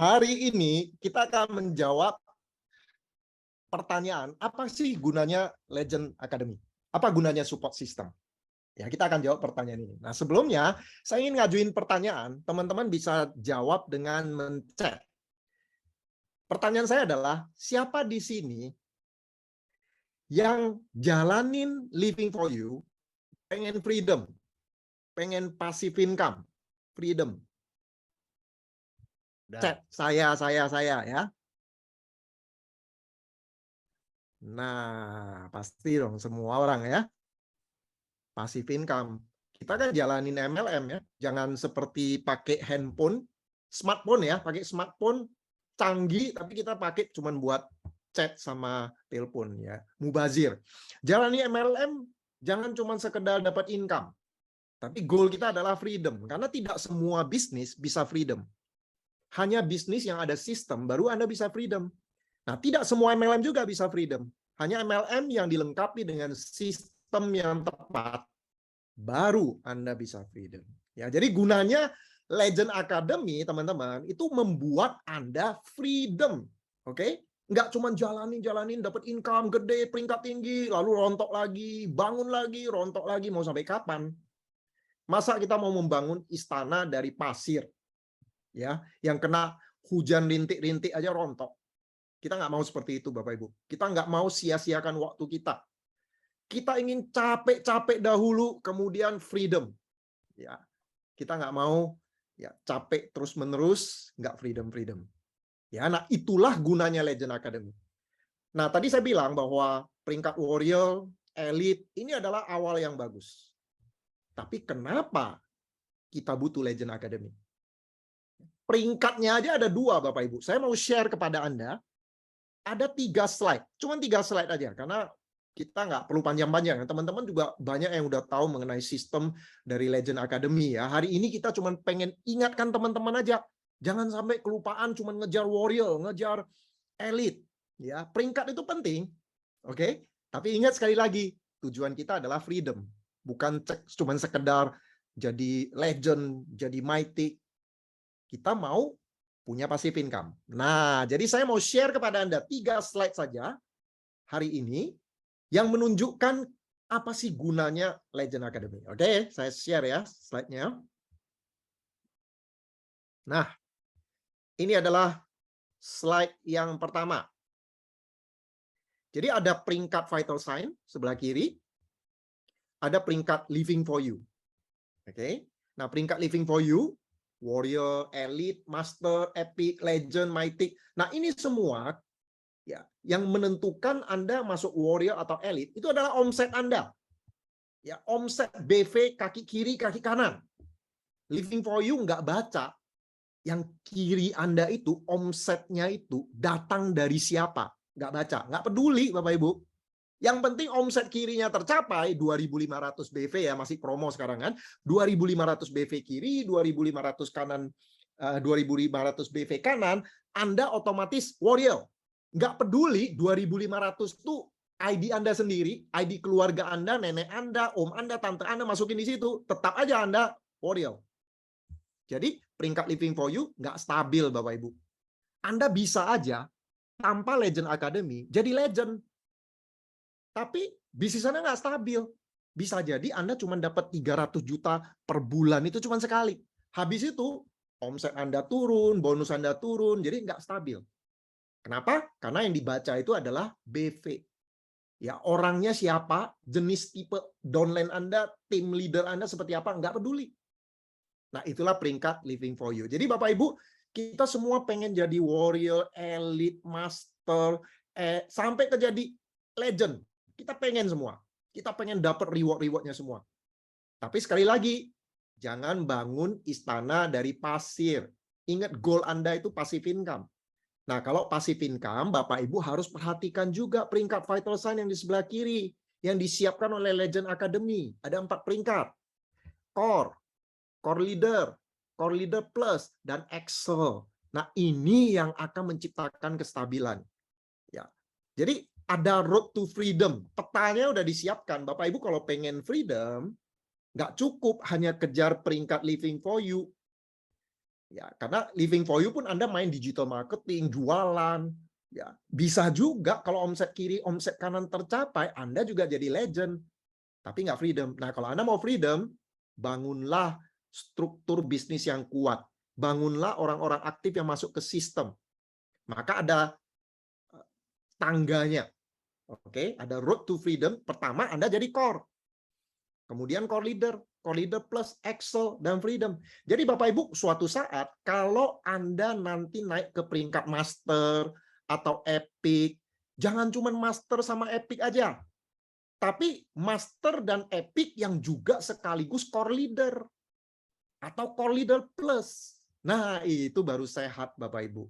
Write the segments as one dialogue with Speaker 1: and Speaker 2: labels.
Speaker 1: Hari ini kita akan menjawab pertanyaan, apa sih gunanya Legend Academy? Apa gunanya support system? Ya, kita akan jawab pertanyaan ini. Nah, sebelumnya saya ingin ngajuin pertanyaan, teman-teman bisa jawab dengan mencet. Pertanyaan saya adalah, siapa di sini yang jalanin living for you, pengen freedom, pengen passive income, freedom? Chat, saya ya. Nah, pasti dong semua orang ya. Passive income. Kita kan jalanin MLM ya. Jangan seperti pakai handphone, smartphone ya, pakai smartphone canggih tapi kita pakai cuman buat chat sama telepon ya. Mubazir. Jalani MLM jangan cuman sekedar dapat income. Tapi goal kita adalah freedom karena tidak semua bisnis bisa freedom. Hanya bisnis yang ada sistem baru Anda bisa freedom. Nah, tidak semua MLM juga bisa freedom. Hanya MLM yang dilengkapi dengan sistem yang tepat, baru Anda bisa freedom. Ya, jadi gunanya Legend Academy, teman-teman, itu membuat Anda freedom. Oke? Nggak cuma jalanin, dapat income gede, peringkat tinggi, lalu rontok lagi, bangun lagi, rontok lagi, mau sampai kapan? Masa kita mau membangun istana dari pasir? Ya, yang kena hujan rintik-rintik aja rontok. Kita nggak mau seperti itu, Bapak Ibu. Kita nggak mau sia-siakan waktu kita. Kita ingin capek-capek dahulu, kemudian freedom. Ya, kita nggak mau ya capek terus-menerus, nggak freedom. Ya, nah itulah gunanya Legend Academy. Nah, tadi saya bilang bahwa peringkat warrior, elite, ini adalah awal yang bagus. Tapi kenapa kita butuh Legend Academy? Peringkatnya aja ada 2, Bapak Ibu. Saya mau share kepada Anda. Ada 3 slide, cuma 3 slide aja, karena kita nggak perlu panjang-panjang. Teman-teman juga banyak yang udah tahu mengenai sistem dari Legend Academy ya. Hari ini kita cuma pengen ingatkan teman-teman aja, jangan sampai kelupaan cuma ngejar warrior, ngejar elite. Ya, peringkat itu penting, oke? Tapi ingat sekali lagi, tujuan kita adalah freedom, bukan cuma sekedar jadi legend, jadi mighty. Kita mau punya passive income. Nah, jadi saya mau share kepada Anda 3 slide saja hari ini yang menunjukkan apa sih gunanya Legend Academy. Oke, saya share ya slide-nya. Nah, ini adalah slide yang pertama. Jadi ada peringkat vital sign sebelah kiri, ada peringkat living for you. Oke. Nah, peringkat living for you, warrior, elite, master, epic, legend, mythic. Nah, ini semua ya, yang menentukan Anda masuk warrior atau elite itu adalah omset Anda. Ya, omset BV kaki kiri, kaki kanan. Living for you nggak baca yang kiri Anda itu omsetnya itu datang dari siapa. Nggak baca, nggak peduli Bapak Ibu. Yang penting omset kirinya tercapai 2.500 BV ya, masih promo sekarang kan. 2.500 BV kiri, 2.500 kanan, 2.500 BV kanan, Anda otomatis warrior. Nggak peduli 2.500 itu ID Anda sendiri, ID keluarga Anda, nenek Anda, om Anda, tante Anda masukin di situ, tetap aja Anda warrior. Jadi peringkat living for you nggak stabil Bapak Ibu. Anda bisa aja tanpa Legend Academy jadi legend. Tapi bisnis Anda nggak stabil. Bisa jadi Anda cuma dapat 300 juta per bulan itu cuma sekali. Habis itu omset Anda turun, bonus Anda turun, jadi nggak stabil. Kenapa? Karena yang dibaca itu adalah BV. Ya, orangnya siapa, jenis tipe downline Anda, tim leader Anda seperti apa, nggak peduli. Nah, itulah peringkat living for you. Jadi Bapak Ibu, kita semua pengen jadi warrior, elite, master, sampai ke jadi legend. Kita pengen semua. Kita pengen dapat reward-rewardnya semua. Tapi sekali lagi, jangan bangun istana dari pasir. Ingat goal Anda itu passive income. Nah, kalau passive income, Bapak Ibu harus perhatikan juga peringkat vital sign yang di sebelah kiri, yang disiapkan oleh Legend Academy. Ada 4 peringkat. Core, Core Leader Plus, dan Excel. Nah, ini yang akan menciptakan kestabilan. Ya. Jadi, ada road to freedom. Petanya udah disiapkan. Bapak Ibu kalau pengen freedom, nggak cukup hanya kejar peringkat living for you. Ya, karena Living for You pun Anda main digital marketing, jualan, ya bisa juga kalau omset kiri, omset kanan tercapai, Anda juga jadi legend, tapi nggak freedom. Nah, kalau Anda mau freedom, bangunlah struktur bisnis yang kuat, bangunlah orang-orang aktif yang masuk ke sistem. Maka ada tangganya, oke? Ada road to freedom. Pertama, Anda jadi core. Kemudian core leader plus Excel dan freedom. Jadi Bapak Ibu, suatu saat kalau Anda nanti naik ke peringkat master atau epic, jangan cuma master sama epic aja. Tapi master dan epic yang juga sekaligus core leader atau core leader plus. Nah, itu baru sehat Bapak Ibu.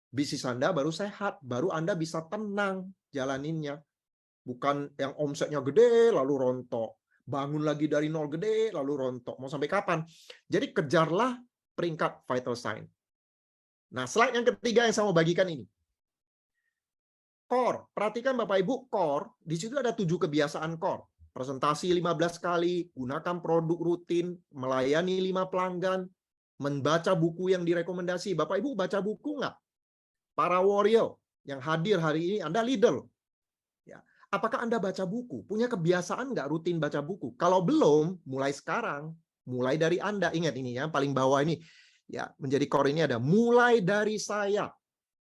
Speaker 1: Bisnis Anda baru sehat, baru Anda bisa tenang jalaninnya. Bukan yang omsetnya gede lalu rontok. Bangun lagi dari nol gede lalu rontok. Mau sampai kapan? Jadi kejarlah peringkat vital sign. Nah, slide yang ketiga yang saya mau bagikan ini. Core. Perhatikan Bapak Ibu, core. Di situ ada 7 kebiasaan core. Presentasi 15 kali, gunakan produk rutin, melayani 5 pelanggan, membaca buku yang direkomendasi. Bapak Ibu baca buku nggak? Para warrior yang hadir hari ini, Anda leader. Apakah Anda baca buku? Punya kebiasaan nggak rutin baca buku? Kalau belum, mulai sekarang. Mulai dari Anda. Ingat ini ya, paling bawah ini. Ya, menjadi core ini ada mulai dari saya.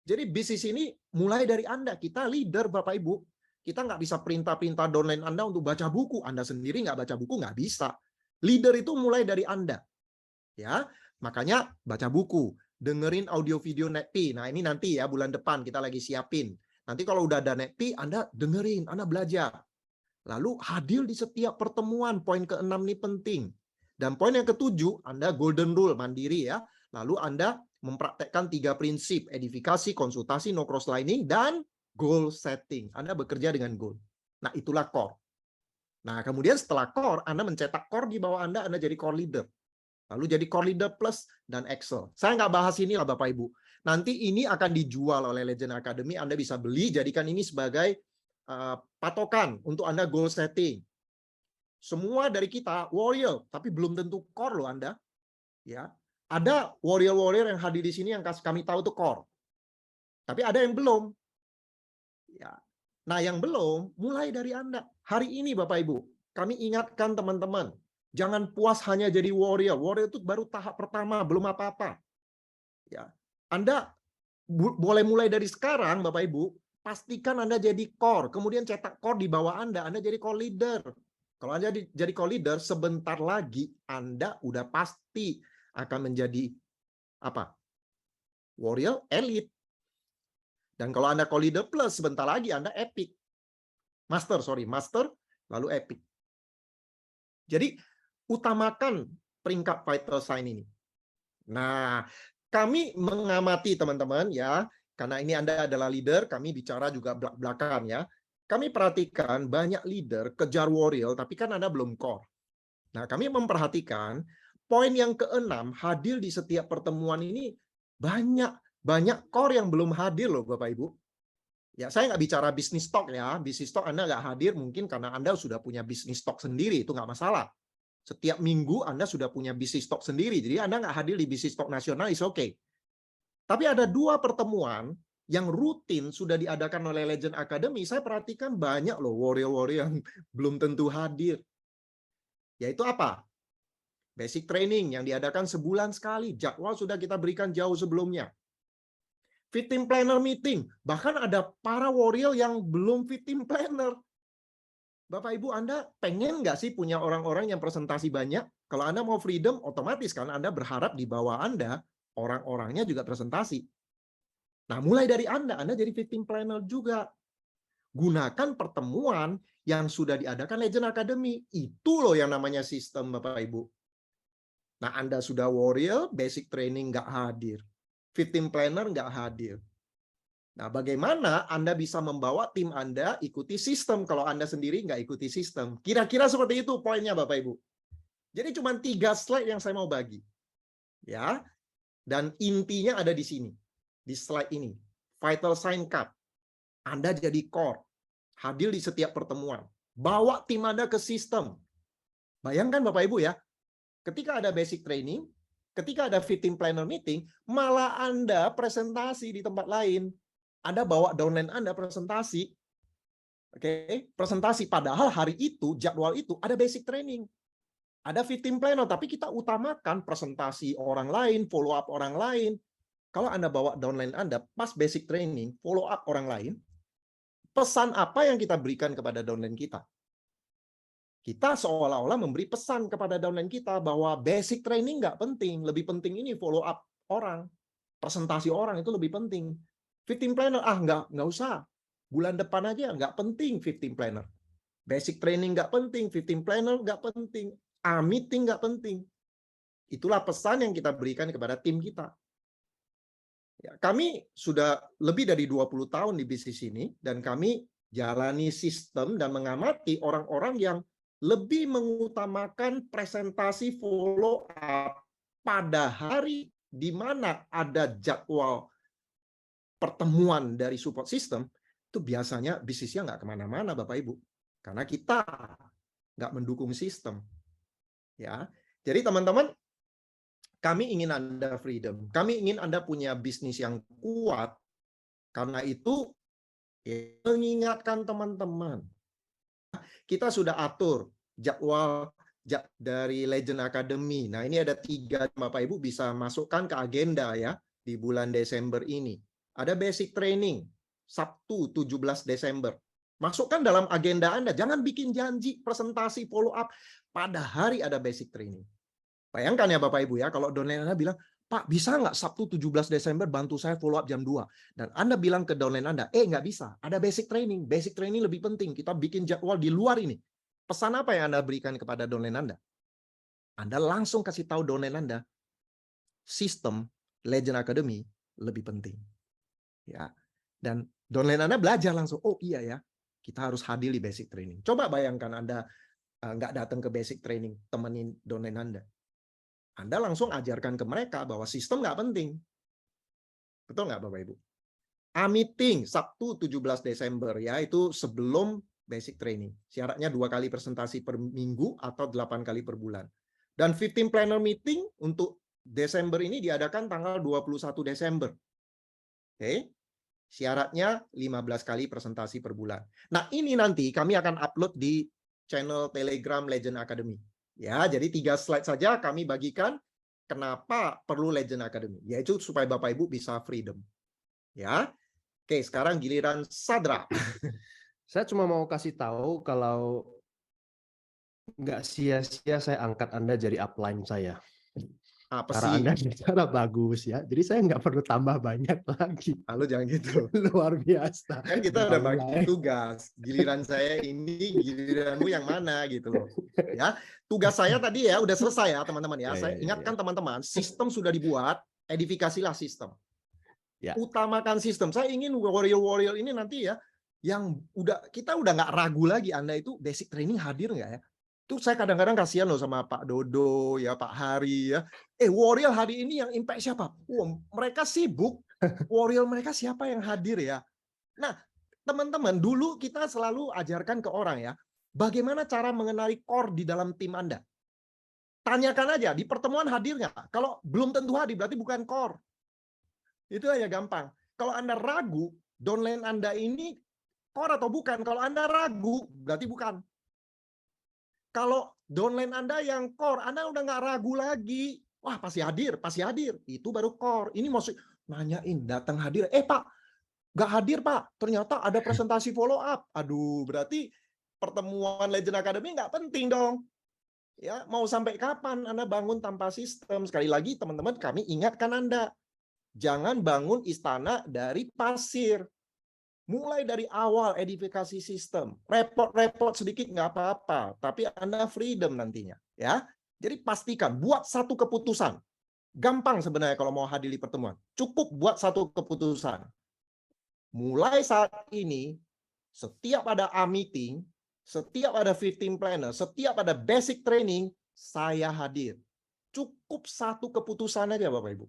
Speaker 1: Jadi bisnis ini mulai dari Anda. Kita leader Bapak Ibu. Kita nggak bisa perintah-perintah downline Anda untuk baca buku. Anda sendiri nggak baca buku, nggak bisa. Leader itu mulai dari Anda. Ya, makanya baca buku. Dengerin audio video NetP. Nah ini nanti ya bulan depan kita lagi siapin. Nanti kalau udah ada NetP, Anda dengerin, Anda belajar. Lalu hadir di setiap pertemuan. Poin ke-6 ini penting. Dan poin yang ke-7, Anda golden rule, mandiri ya. Lalu Anda mempraktekkan 3 prinsip, edifikasi, konsultasi, no crosslining, dan goal setting. Anda bekerja dengan goal. Nah, itulah core. Nah, kemudian setelah core, Anda mencetak core di bawah Anda jadi core leader. Lalu jadi core leader plus dan Excel. Saya nggak bahas ini lah Bapak Ibu. Nanti ini akan dijual oleh Legend Academy. Anda bisa beli, jadikan ini sebagai patokan untuk Anda goal setting. Semua dari kita warrior, tapi belum tentu core loh Anda. Ya, ada warrior-warrior yang hadir di sini yang kami tahu itu core. Tapi ada yang belum. Ya. Nah, yang belum, mulai dari Anda. Hari ini Bapak Ibu, kami ingatkan teman-teman, jangan puas hanya jadi warrior. Warrior itu baru tahap pertama, belum apa-apa. Ya, Anda boleh mulai dari sekarang, Bapak Ibu. Pastikan Anda jadi core, kemudian cetak core di bawah Anda jadi core leader. Kalau Anda jadi core leader, sebentar lagi Anda udah pasti akan menjadi apa? Warrior elite. Dan kalau Anda core leader plus, sebentar lagi Anda epic. Master, lalu epic. Jadi utamakan peringkat vital sign ini. Nah, kami mengamati teman-teman ya, karena ini Anda adalah leader, kami bicara juga belak-belakan ya. Kami perhatikan banyak leader kejar warrior, tapi kan Anda belum core. Nah, kami memperhatikan poin yang ke-6 hadir di setiap pertemuan ini banyak core yang belum hadir loh Bapak Ibu. Ya, saya nggak bicara bisnis stock ya. Bisnis stock Anda nggak hadir mungkin karena Anda sudah punya bisnis stock sendiri, itu nggak masalah. Setiap minggu Anda sudah punya bisnis stock sendiri, jadi Anda nggak hadir di bisnis stock nasional, is okay. Tapi ada 2 pertemuan yang rutin sudah diadakan oleh Legend Academy, saya perhatikan banyak loh warrior-warrior yang belum tentu hadir. Yaitu apa? Basic training yang diadakan sebulan sekali, jadwal sudah kita berikan jauh sebelumnya. Fit team planner meeting, bahkan ada para warrior yang belum fit team planner. Bapak Ibu, Anda pengen nggak sih punya orang-orang yang presentasi banyak? Kalau Anda mau freedom, otomatis kan Anda berharap di bawah Anda, orang-orangnya juga presentasi. Nah, mulai dari Anda jadi fit team planner juga. Gunakan pertemuan yang sudah diadakan Legend Academy. Itu loh yang namanya sistem, Bapak Ibu. Nah, Anda sudah warrior, basic training nggak hadir. Fit team planner nggak hadir. Nah, bagaimana Anda bisa membawa tim Anda ikuti sistem kalau Anda sendiri nggak ikuti sistem? Kira-kira seperti itu poinnya, Bapak Ibu. Jadi cuma 3 slide yang saya mau bagi. Ya. Dan intinya ada di sini. Di slide ini. Vital Sign Cup. Anda jadi core. Hadir di setiap pertemuan. Bawa tim Anda ke sistem. Bayangkan Bapak Ibu ya. Ketika ada basic training, Ketika ada 15 planner meeting, malah Anda presentasi di tempat lain. Anda bawa downline Anda presentasi. Oke, presentasi. Padahal hari itu, jadwal itu, ada basic training. Ada 15 planner, tapi kita utamakan presentasi orang lain, follow up orang lain. Kalau Anda bawa downline Anda, pas basic training, follow up orang lain, pesan apa yang kita berikan kepada downline kita? Kita seolah-olah memberi pesan kepada downline kita bahwa basic training nggak penting, lebih penting ini follow up orang, presentasi orang itu lebih penting. 15 planner, nggak usah. Bulan depan aja, nggak penting 15 planner. Basic training nggak penting, 15 planner nggak penting, meeting nggak penting. Itulah pesan yang kita berikan kepada tim kita. Ya, kami sudah lebih dari 20 tahun di bisnis ini, dan kami jalani sistem dan mengamati orang-orang yang lebih mengutamakan presentasi follow up pada hari di mana ada jadwal pertemuan dari support system, itu biasanya bisnisnya nggak kemana-mana, Bapak Ibu. Karena kita nggak mendukung sistem. Ya, jadi teman-teman, kami ingin Anda freedom. Kami ingin Anda punya bisnis yang kuat. Karena itu, mengingatkan teman-teman. Kita sudah atur jadwal dari Legend Academy. Nah, ini ada 3, Bapak Ibu bisa masukkan ke agenda ya di bulan Desember ini. Ada basic training Sabtu 17 Desember. Masukkan dalam agenda Anda. Jangan bikin janji presentasi follow up pada hari ada basic training. Bayangkan ya Bapak Ibu ya, kalau downline Anda bilang, Pak, bisa nggak Sabtu 17 Desember bantu saya follow up jam 2? Dan Anda bilang ke downline Anda, nggak bisa, ada basic training. Basic training lebih penting, kita bikin jadwal di luar ini. Pesan apa yang Anda berikan kepada downline Anda? Anda langsung kasih tahu downline Anda, sistem Legend Academy lebih penting. Ya. Dan downline Anda belajar langsung, oh iya ya, kita harus hadir di basic training. Coba bayangkan Anda nggak datang ke basic training, temenin downline Anda. Anda langsung ajarkan ke mereka bahwa sistem nggak penting. Betul nggak Bapak Ibu? Meeting Sabtu 17 Desember ya, itu sebelum basic training. Syaratnya 2 kali presentasi per minggu atau 8 kali per bulan. Dan 15 planner meeting untuk Desember ini diadakan tanggal 21 Desember. Oke. Syaratnya 15 kali presentasi per bulan. Nah, ini nanti kami akan upload di channel Telegram Legend Academy. Ya, jadi 3 slide saja kami bagikan kenapa perlu Legend Academy, yaitu supaya Bapak Ibu bisa freedom. Ya. Oke, sekarang giliran Sadra.
Speaker 2: Saya cuma mau kasih tahu kalau nggak sia-sia saya angkat Anda jadi upline saya.
Speaker 1: Apa
Speaker 2: Cara
Speaker 1: sih?
Speaker 2: Anda bicara bagus ya. Jadi saya nggak perlu tambah banyak lagi.
Speaker 1: Halo, jangan gitu.
Speaker 2: Luar biasa.
Speaker 1: Kan kita udah bagi tugas. Giliran saya ini, giliranmu yang mana gitu loh. Ya, tugas saya tadi ya udah selesai ya teman-teman ya. Saya ingatkan teman-teman, sistem sudah dibuat, edifikasilah sistem.
Speaker 2: Ya.
Speaker 1: Utamakan sistem. Saya ingin warrior ini nanti ya, yang kita udah nggak ragu lagi Anda itu basic training hadir nggak ya? Tuh saya kadang-kadang kasihan loh sama Pak Dodo ya, Pak Hari ya. Warrior hari ini yang impact siapa? Mereka sibuk. Warrior mereka siapa yang hadir ya? Nah, teman-teman, dulu kita selalu ajarkan ke orang ya, bagaimana cara mengenali core di dalam tim Anda. Tanyakan aja, di pertemuan hadir nggak? Kalau belum tentu hadir, berarti bukan core. Itu aja gampang. Kalau Anda ragu, downline Anda ini core atau bukan? Kalau Anda ragu, berarti bukan. Kalau downline Anda yang core, Anda udah nggak ragu lagi. Wah, pasti hadir, pasti hadir. Itu baru core. Ini maksud nanyain, datang hadir. Pak, nggak hadir, Pak. Ternyata ada presentasi follow up. Aduh, berarti pertemuan Legend Academy nggak penting dong. Ya, mau sampai kapan Anda bangun tanpa sistem? Sekali lagi, teman-teman, kami ingatkan Anda. Jangan bangun istana dari pasir. Mulai dari awal edifikasi sistem. Repot-repot sedikit nggak apa-apa, tapi Anda freedom nantinya. Ya, jadi pastikan buat satu keputusan. Gampang sebenarnya kalau mau hadir di pertemuan. Cukup buat satu keputusan. Mulai saat ini, setiap ada meeting, setiap ada 15 planner, setiap ada basic training, saya hadir. Cukup satu keputusan aja Bapak Ibu.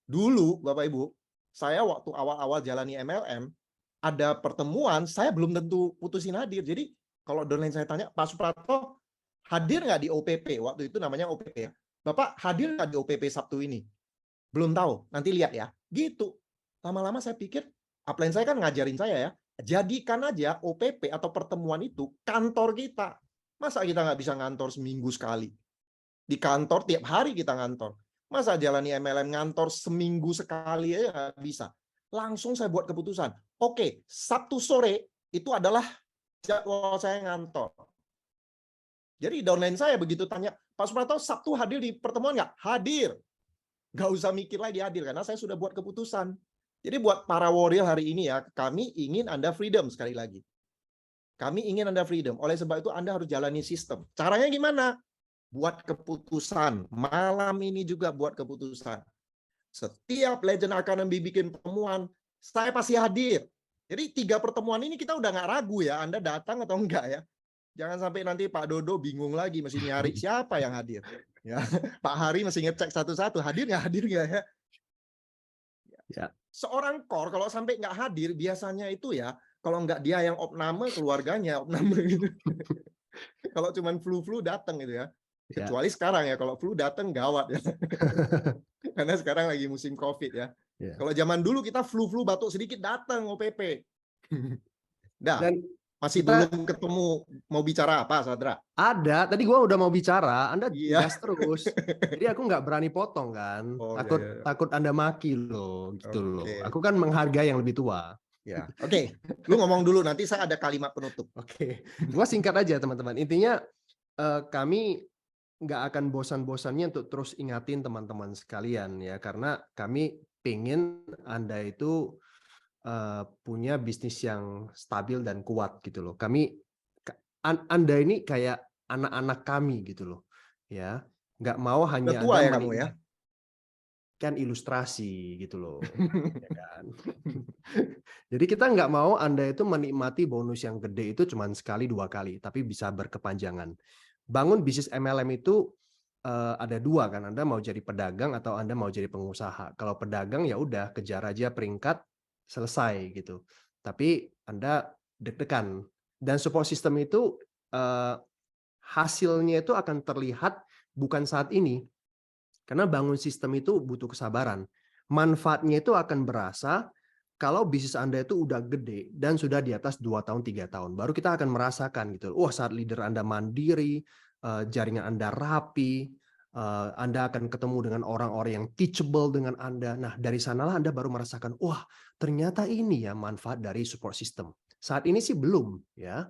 Speaker 1: Dulu Bapak Ibu, saya waktu awal-awal jalani MLM, ada pertemuan, saya belum tentu putusin hadir. Jadi kalau downline saya tanya, Pak Suprapto hadir nggak di OPP? Waktu itu namanya OPP ya. Bapak hadir nggak di OPP Sabtu ini? Belum tahu, nanti lihat ya. Gitu. Lama-lama saya pikir, upline saya kan ngajarin saya ya, jadikan aja OPP atau pertemuan itu kantor kita. Masa kita nggak bisa ngantor seminggu sekali? Di kantor tiap hari kita ngantor. Masa jalani MLM ngantor seminggu sekali aja nggak bisa? Langsung saya buat keputusan. Oke, Sabtu sore itu adalah jadwal saya ngantor. Jadi downline saya begitu tanya, Pak Suprapto Sabtu hadir di pertemuan nggak? Hadir. Nggak usah mikir lagi hadir, karena saya sudah buat keputusan. Jadi buat para warrior hari ini ya, kami ingin Anda freedom sekali lagi. Kami ingin Anda freedom. Oleh sebab itu Anda harus jalani sistem. Caranya gimana? Buat keputusan. Malam ini juga buat keputusan. Setiap Legend Academy bikin pertemuan, saya pasti hadir. Jadi 3 pertemuan ini kita udah nggak ragu ya, Anda datang atau enggak ya. Jangan sampai nanti Pak Dodo bingung lagi, mesti nyari siapa yang hadir. Ya, Pak Hari mesti ngecek satu-satu, hadir nggak ya.
Speaker 2: Ya.
Speaker 1: Seorang core kalau sampai nggak hadir, biasanya itu ya, kalau nggak dia yang opname, keluarganya opname gitu. Kalau cuman flu-flu datang gitu ya. Kecuali sekarang ya, kalau flu datang gawat ya. Karena sekarang lagi musim COVID ya. Kalau zaman dulu kita flu-flu batuk sedikit datang OPP. Dah, masih belum ketemu mau bicara apa, Sadra?
Speaker 2: Ada, tadi gua udah mau bicara, Anda gas terus. Jadi aku nggak berani potong kan. Takut Anda maki loh, gitu loh. Aku kan menghargai yang lebih tua.
Speaker 1: Ya, oke. Lu ngomong dulu, nanti saya ada kalimat penutup.
Speaker 2: Oke. Gua singkat aja teman-teman. Intinya kami nggak akan bosan-bosannya untuk terus ingatin teman-teman sekalian ya, karena kami pengen Anda itu punya bisnis yang stabil dan kuat gitu loh. Anda ini kayak anak-anak kami gitu loh, ya. Nggak mau hanya
Speaker 1: tua
Speaker 2: Anda
Speaker 1: ya kamu ya?
Speaker 2: Kan ilustrasi gitu loh. Ya kan? Jadi kita nggak mau Anda itu menikmati bonus yang gede itu cuma sekali 2 kali, tapi bisa berkepanjangan. Bangun bisnis MLM itu ada 2 kan, Anda mau jadi pedagang atau Anda mau jadi pengusaha. Kalau pedagang ya udah kejar aja peringkat, selesai gitu. Tapi Anda deg-degan. Dan support system itu hasilnya itu akan terlihat bukan saat ini. Karena bangun sistem itu butuh kesabaran. Manfaatnya itu akan berasa kalau bisnis Anda itu udah gede dan sudah di atas 2 tahun, 3 tahun. Baru kita akan merasakan gitu. Wah, saat leader Anda mandiri, jaringan Anda rapi, Anda akan ketemu dengan orang-orang yang teachable dengan Anda. Nah, dari sanalah Anda baru merasakan, wah, ternyata ini ya manfaat dari support system. Saat ini sih belum, ya.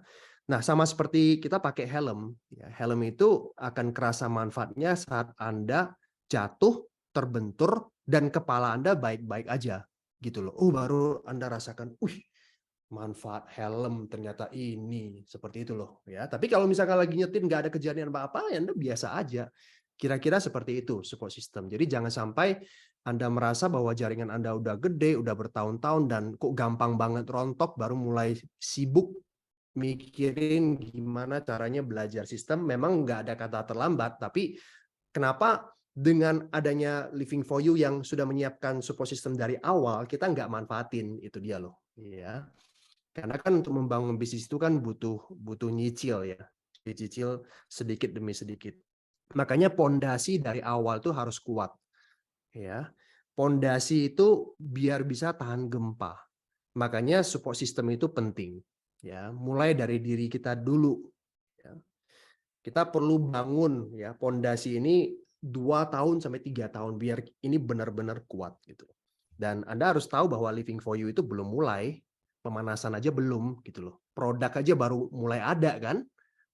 Speaker 2: Nah, sama seperti kita pakai helm, ya. Helm itu akan kerasa manfaatnya saat Anda jatuh, terbentur, dan kepala Anda baik-baik aja, gitu loh. Oh, baru Anda rasakan, manfaat helm ternyata ini, seperti itu loh. Ya, tapi kalau misalkan lagi nyetir nggak ada kejadian apa-apa, ya Anda biasa aja. Kira-kira seperti itu support system. Jadi jangan sampai Anda merasa bahwa jaringan Anda udah gede, udah bertahun-tahun, dan kok gampang banget rontok, baru mulai sibuk mikirin gimana caranya belajar sistem. Memang nggak ada kata terlambat, tapi kenapa dengan adanya Living for You yang sudah menyiapkan support system dari awal, kita nggak manfaatin, itu dia loh. Ya. Karena kan untuk membangun bisnis itu kan butuh nyicil ya. Dicicil sedikit demi sedikit. Makanya pondasi dari awal tuh harus kuat. Ya. Pondasi itu biar bisa tahan gempa. Makanya support system itu penting. Ya, mulai dari diri kita dulu. Ya. Kita perlu bangun ya pondasi ini 2 tahun sampai 3 tahun biar ini benar-benar kuat gitu. Dan Anda harus tahu bahwa Living for You itu belum mulai, pemanasan aja belum gitu loh. Produk aja baru mulai ada kan.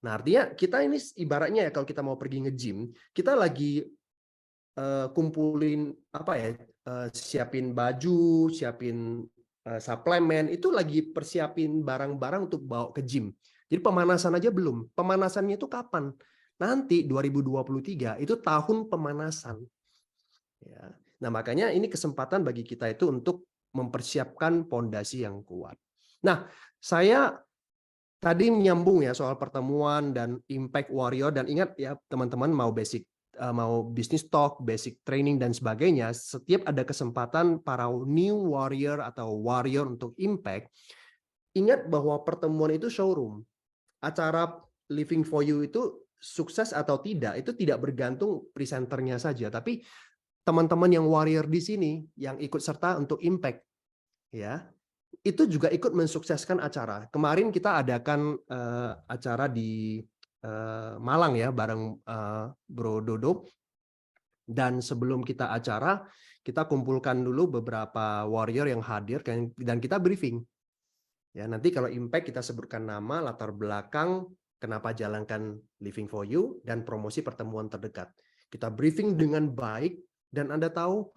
Speaker 2: Nah, artinya kita ini ibaratnya ya kalau kita mau pergi nge-gym, kita lagi kumpulin apa ya, siapin baju, siapin suplemen, itu lagi persiapin barang-barang untuk bawa ke gym. Jadi pemanasan aja belum. Pemanasannya itu kapan? Nanti 2023 itu tahun pemanasan. Ya. Nah, makanya ini kesempatan bagi kita itu untuk mempersiapkan pondasi yang kuat. Nah, saya tadi menyambung ya soal pertemuan dan impact warrior, dan ingat ya teman-teman, mau business talk, basic training dan sebagainya, setiap ada kesempatan para new warrior atau warrior untuk impact, ingat bahwa pertemuan itu showroom. Acara Living for You itu sukses atau tidak itu tidak bergantung presenternya saja, tapi teman-teman yang warrior di sini yang ikut serta untuk impact, ya, itu juga ikut mensukseskan acara. Kemarin kita adakan acara di Malang ya bareng Bro Dodo, dan sebelum kita acara kita kumpulkan dulu beberapa warrior yang hadir dan kita briefing. Ya, nanti kalau impact kita sebutkan nama, latar belakang, kenapa jalankan Living for You, dan promosi pertemuan terdekat. Kita briefing dengan baik, dan Anda tahu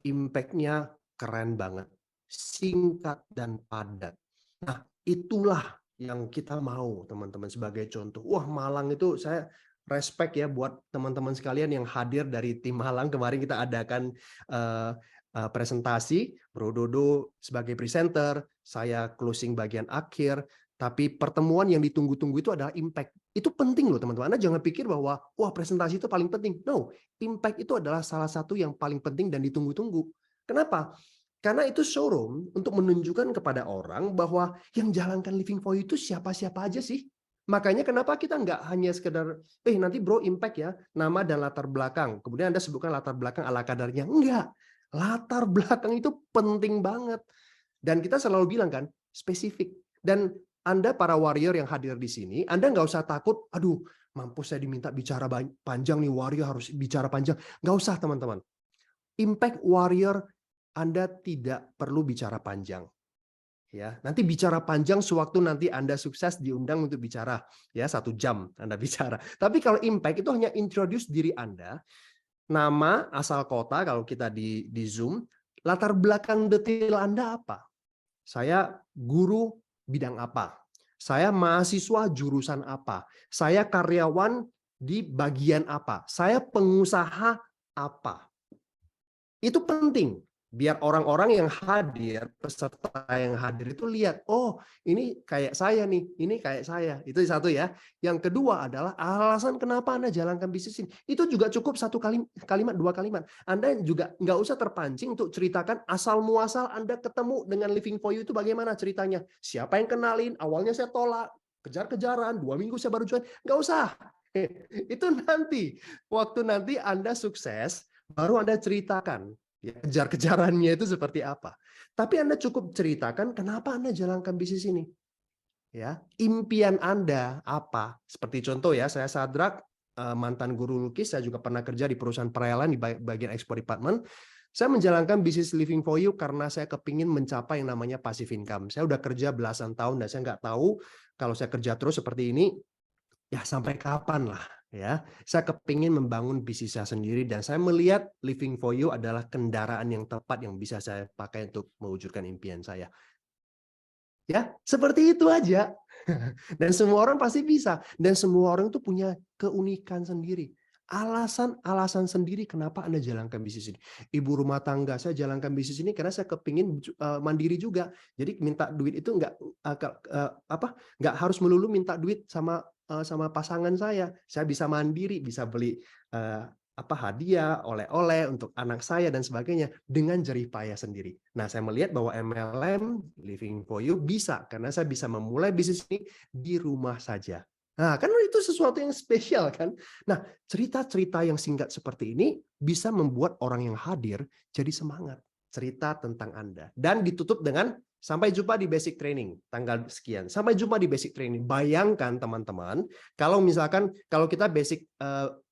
Speaker 2: impact-nya keren banget. Singkat dan padat. Nah, itulah yang kita mau, teman-teman, sebagai contoh. Wah, Malang itu saya respect ya buat teman-teman sekalian yang hadir dari tim Malang. Kemarin kita adakan presentasi, Bro Dodo sebagai presenter, saya closing bagian akhir, tapi pertemuan yang ditunggu-tunggu itu adalah impact. Itu penting loh teman-teman. Anda jangan pikir bahwa wah presentasi itu paling penting. No, impact itu adalah salah satu yang paling penting dan ditunggu-tunggu. Kenapa? Karena itu showroom untuk menunjukkan kepada orang bahwa yang jalankan Living for You itu siapa-siapa aja sih. Makanya kenapa kita nggak hanya sekedar, nanti bro impact ya, nama dan latar belakang. Kemudian Anda sebutkan latar belakang ala kadarnya. Enggak. Latar belakang itu penting banget. Dan kita selalu bilang kan, spesifik. Dan Anda para warrior yang hadir di sini, Anda nggak usah takut, aduh, mampus saya diminta bicara panjang nih, warrior harus bicara panjang. Nggak usah teman-teman. Impact warrior, Anda tidak perlu bicara panjang. Ya, nanti bicara panjang sewaktu nanti Anda sukses diundang untuk bicara, ya 1 jam Anda bicara. Tapi kalau impact itu hanya introduce diri Anda, nama, asal kota kalau kita di Zoom, latar belakang detail Anda apa? Saya guru bidang apa? Saya mahasiswa jurusan apa? Saya karyawan di bagian apa? Saya pengusaha apa? Itu penting. Biar orang-orang yang hadir, peserta yang hadir itu lihat, oh ini kayak saya nih, ini kayak saya. Itu satu ya. Yang kedua adalah alasan kenapa Anda jalankan bisnis ini. Itu juga cukup 1 kalimat, 2 kalimat. Anda juga nggak usah terpancing untuk ceritakan asal muasal Anda ketemu dengan Living for You itu bagaimana ceritanya. Siapa yang kenalin, awalnya saya tolak, kejar-kejaran, 2 minggu saya baru join. Nggak usah. Itu nanti, waktu nanti Anda sukses, baru Anda ceritakan. Ya, kejar-kejarannya itu seperti apa. Tapi Anda cukup ceritakan kenapa Anda jalankan bisnis ini. Ya, impian Anda apa? Seperti contoh ya, saya Sadrak, mantan guru lukis, saya juga pernah kerja di perusahaan perairan di bagian export department. Saya menjalankan bisnis Living for You karena saya kepingin mencapai yang namanya passive income. Saya udah kerja belasan tahun dan saya nggak tahu kalau saya kerja terus seperti ini, ya sampai kapan lah. Ya, saya kepingin membangun bisnis saya sendiri dan saya melihat Living for You adalah kendaraan yang tepat yang bisa saya pakai untuk mewujudkan impian saya. Ya, seperti itu aja. Dan semua orang pasti bisa. Dan semua orang itu punya keunikan sendiri. Alasan sendiri kenapa Anda jalankan bisnis ini. Ibu rumah tangga, saya jalankan bisnis ini karena saya kepingin mandiri juga. Jadi minta duit itu nggak harus melulu minta duit sama pasangan saya. Saya bisa mandiri, bisa beli hadiah, oleh-oleh untuk anak saya dan sebagainya dengan jerih payah sendiri. Nah, saya melihat bahwa MLM Living for You bisa karena saya bisa memulai bisnis ini di rumah saja. Nah, kan itu sesuatu yang spesial kan. Nah, cerita-cerita yang singkat seperti ini bisa membuat orang yang hadir jadi semangat. Cerita tentang Anda dan ditutup dengan sampai jumpa di basic training tanggal sekian. Sampai jumpa di basic training. Bayangkan teman-teman, kalau kita basic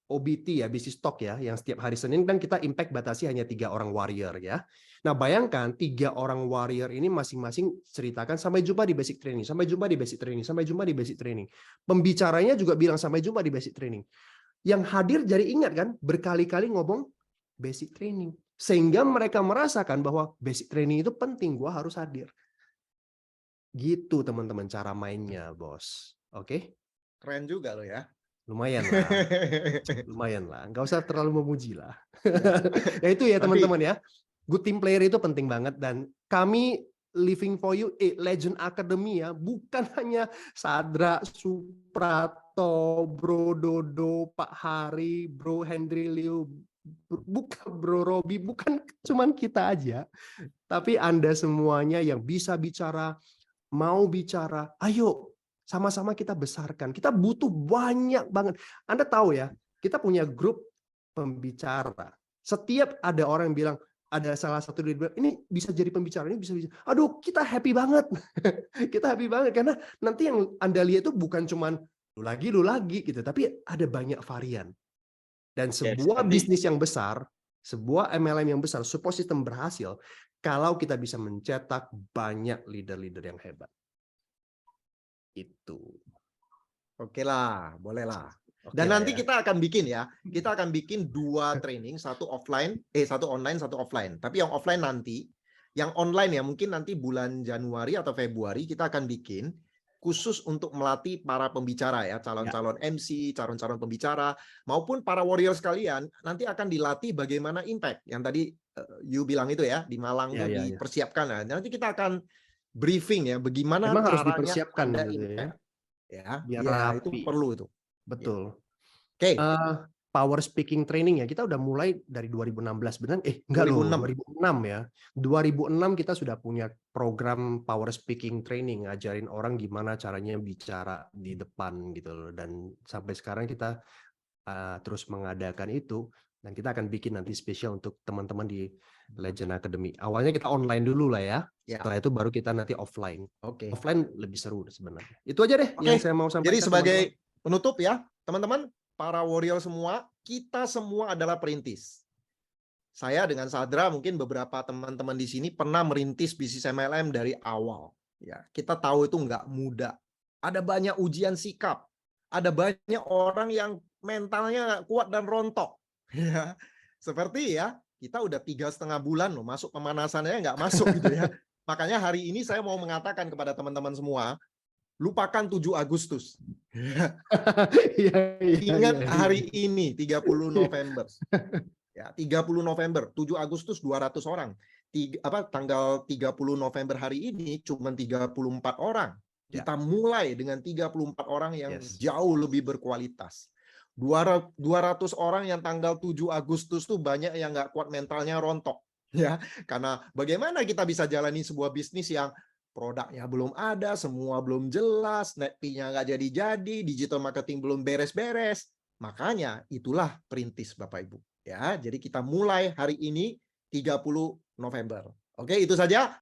Speaker 2: OBT ya, bisnis talk ya, yang setiap hari Senin kan kita impact batasi hanya 3 orang warrior ya. Nah, bayangkan 3 orang warrior ini masing-masing ceritakan sampai jumpa di basic training, sampai jumpa di basic training, sampai jumpa di basic training. Pembicaranya juga bilang sampai jumpa di basic training. Yang hadir jadi ingat kan, berkali-kali ngomong basic training. Sehingga mereka merasakan bahwa basic training itu penting, gua harus hadir. Gitu teman-teman cara mainnya, Bos. Oke?
Speaker 1: Keren juga lo ya.
Speaker 2: Lumayan lah. Lumayan lah. Nggak usah terlalu memuji lah. Ya itu ya teman-teman ya. Good team player itu penting banget. Dan kami Living for You Legend Academy ya. Bukan hanya Sadra, Suprato, Bro Dodo, Pak Hari, Bro Hendry Liu, bukan Bro Robi. Bukan cuman kita aja. Tapi Anda semuanya yang bisa bicara, mau bicara, ayo sama-sama kita besarkan. Kita butuh banyak banget. Anda tahu ya, kita punya grup pembicara. Setiap ada orang yang bilang, ada salah satu dari bilang, ini bisa jadi pembicara, ini bisa. Aduh, kita happy banget. Kita happy banget karena nanti yang Anda lihat itu bukan cuman lu lagi gitu, tapi ada banyak varian. Dan sebuah bisnis yang besar, sebuah MLM yang besar, support system berhasil kalau kita bisa mencetak banyak leader-leader yang hebat. Itu.
Speaker 1: Oke lah, boleh lah.
Speaker 2: Oke
Speaker 1: Dan
Speaker 2: lah
Speaker 1: nanti
Speaker 2: ya.
Speaker 1: kita akan bikin ya, kita akan bikin 2 training, satu online, satu offline. Tapi yang offline nanti, yang online ya mungkin nanti bulan Januari atau Februari kita akan bikin khusus untuk melatih para pembicara ya, calon-calon MC, calon-calon pembicara, maupun para warrior sekalian, nanti akan dilatih bagaimana impact. Yang tadi you bilang itu ya, di Malang
Speaker 2: Ya,
Speaker 1: tuh
Speaker 2: ya.
Speaker 1: dipersiapkan. Nah, nanti kita akan briefing ya, bagaimana
Speaker 2: Memang harus
Speaker 1: caranya
Speaker 2: dipersiapkan
Speaker 1: ada
Speaker 2: gitu ya.
Speaker 1: impact. Ya,
Speaker 2: Biar
Speaker 1: ya
Speaker 2: rapi.
Speaker 1: itu perlu itu.
Speaker 2: Betul.
Speaker 1: Oke.
Speaker 2: Power speaking training ya, kita udah mulai dari 2016 benar? Enggak
Speaker 1: 2006.
Speaker 2: loh, 2006 ya. 2006 kita sudah punya program power speaking training, ngajarin orang gimana caranya bicara di depan gitu loh. Dan sampai sekarang kita terus mengadakan itu, dan kita akan bikin nanti spesial untuk teman-teman di Legend Academy. Awalnya kita online dulu lah ya. Setelah itu baru kita nanti offline.
Speaker 1: Oke.
Speaker 2: Offline lebih seru sebenarnya. Itu aja deh yang saya mau sampaikan.
Speaker 1: Jadi sebagai penutup ya, teman-teman, para warrior semua, kita semua adalah perintis. Saya dengan Sadra, mungkin beberapa teman-teman di sini pernah merintis bisnis MLM dari awal. Ya, kita tahu itu nggak mudah. Ada banyak ujian sikap. Ada banyak orang yang mentalnya kuat dan rontok. Ya, seperti ya, kita udah 3,5 bulan loh, masuk pemanasannya nggak masuk gitu ya. Makanya hari ini saya mau mengatakan kepada teman-teman semua, lupakan 7 Agustus. Ingat hari ini 30 November. Ya, 30 November, 7 Agustus 200 orang. Tanggal 30 November hari ini cuma 34 orang. Kita mulai dengan 34 orang yang jauh lebih berkualitas. 200 orang yang tanggal 7 Agustus tuh banyak yang nggak kuat mentalnya rontok. Ya, karena bagaimana kita bisa jalani sebuah bisnis yang produknya belum ada, semua belum jelas, net fee-nya nggak jadi-jadi, digital marketing belum beres-beres. Makanya itulah perintis Bapak Ibu. Ya, jadi kita mulai hari ini 30 November. Oke, itu saja.